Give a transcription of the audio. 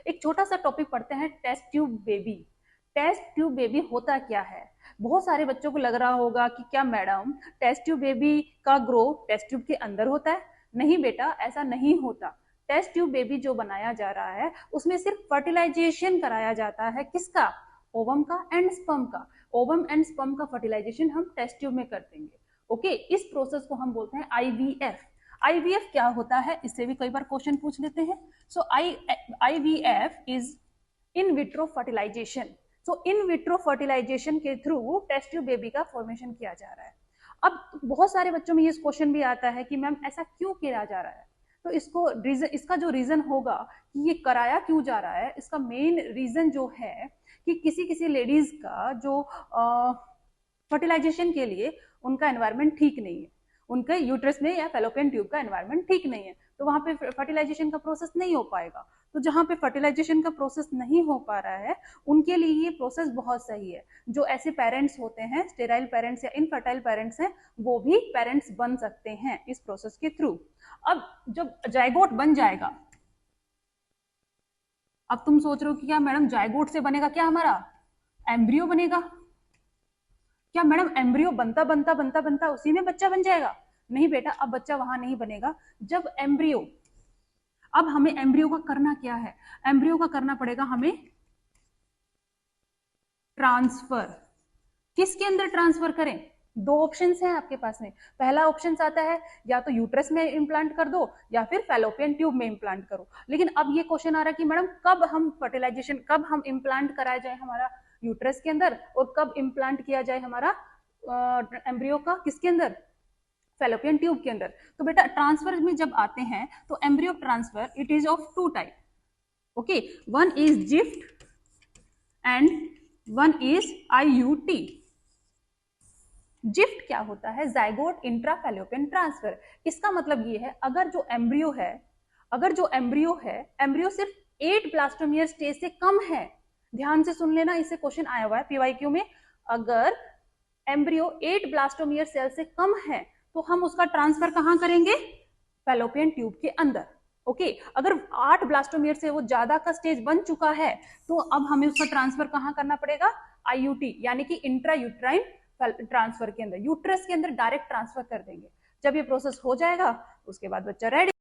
एक छोटा सा टॉपिक पढ़ते हैं, test tube baby. Test tube baby होता क्या है? बहुत सारे बच्चों को लग रहा होगा कि क्या मैडम टेस्ट ट्यूब बेबी का ग्रो टेस्ट ट्यूब के अंदर होता है? नहीं बेटा, ऐसा नहीं होता। टेस्ट ट्यूब बेबी जो बनाया जा रहा है उसमें सिर्फ फर्टिलाइजेशन कराया जाता है। किसका? ओवम का एंड स्पर्म का। ओवम एंड स्पर्म का फर्टिलाइजेशन हम टेस्ट ट्यूब में कर देंगे। ओके, इस प्रोसेस को हम बोलते हैं आईवीएफ। आईवीएफ क्या होता है, इससे भी कई बार क्वेश्चन पूछ लेते हैं। So IVF is in vitro fertilization. So in vitro fertilization के थ्रू टेस्ट ट्यूब बेबी का फॉर्मेशन किया जा रहा है। अब बहुत सारे बच्चों में ये क्वेश्चन भी आता है कि मैम ऐसा क्यों किया जा रहा है? तो इसका जो रीजन होगा कि ये कराया क्यों जा रहा है, इसका मेन रीजन जो है कि किसी किसी लेडीज का जो फर्टिलाइजेशन के लिए उनका एनवायरनमेंट ठीक नहीं है, उनके यूट्रस में या फेलोपियन ट्यूब का एनवायरनमेंट ठीक नहीं है, तो वहां पे फर्टिलाइजेशन का प्रोसेस नहीं हो पाएगा। तो जहां पे फर्टिलाइजेशन का प्रोसेस नहीं हो पा रहा है उनके लिए ये प्रोसेस बहुत सही है। जो ऐसे पेरेंट्स होते हैं, स्टेराइल पेरेंट्स या इनफर्टाइल पेरेंट्स हैं, वो भी पेरेंट्स बन सकते हैं इस प्रोसेस के थ्रू। अब जब जायगोट बन जाएगा, अब तुम सोच रहे हो कि क्या मैडम जायगोट से बनेगा क्या हमारा एम्ब्रियो बनेगा? क्या मैडम एम्ब्रियो बनता बनता बनता बनता उसी में बच्चा बन जाएगा? नहीं बेटा, अब बच्चा वहां नहीं बनेगा। जब एम्ब्रियो, अब हमें एम्ब्रियो का करना क्या है? एम्ब्रियो का करना पड़ेगा हमें ट्रांसफर। किसके अंदर ट्रांसफर करें? दो ऑप्शंस हैं आपके पास में। पहला ऑप्शन आता है या तो यूट्रस में इंप्लांट कर दो या फिर फेलोपियन ट्यूब में इंप्लांट करो। लेकिन अब ये क्वेश्चन आ रहा है कि मैडम कब हम फर्टिलाइजेशन, कब हम इंप्लांट कराया जाए हमारा यूट्रस के अंदर, और कब इंप्लांट किया जाए हमारा एम्ब्रियो का किसके अंदर? फेलोपियन ट्यूब के अंदर। तो बेटा ट्रांसफर में जब आते हैं तो embryo transfer it is of two type. Okay, one is GIFT and one is IUT. GIFT क्या होता है? Zygote intra fallopian transfer. इसका मतलब ये है अगर जो एम्ब्रियो है, एम्ब्रियो सिर्फ 8 ब्लास्टोमियर स्टेज से कम है। ध्यान से सुन लेना, इससे क्वेश्चन आया हुआ है पीवाईक्यू में। अगर एम्ब्रियो 8 ब्लास्टोमियर सेल से कम है तो हम उसका ट्रांसफर कहां करेंगे? फेलोपियन ट्यूब के अंदर। ओके, अगर 8 ब्लास्टोमियर से वो ज्यादा का स्टेज बन चुका है तो अब हमें उसका ट्रांसफर कहां करना पड़ेगा? आईयूटी, यानी कि इंट्रा यूट्राइन ट्रांसफर के अंदर, यूट्रस के अंदर डायरेक्ट ट्रांसफर कर देंगे। जब ये प्रोसेस हो जाएगा उसके बाद बच्चा रेडी।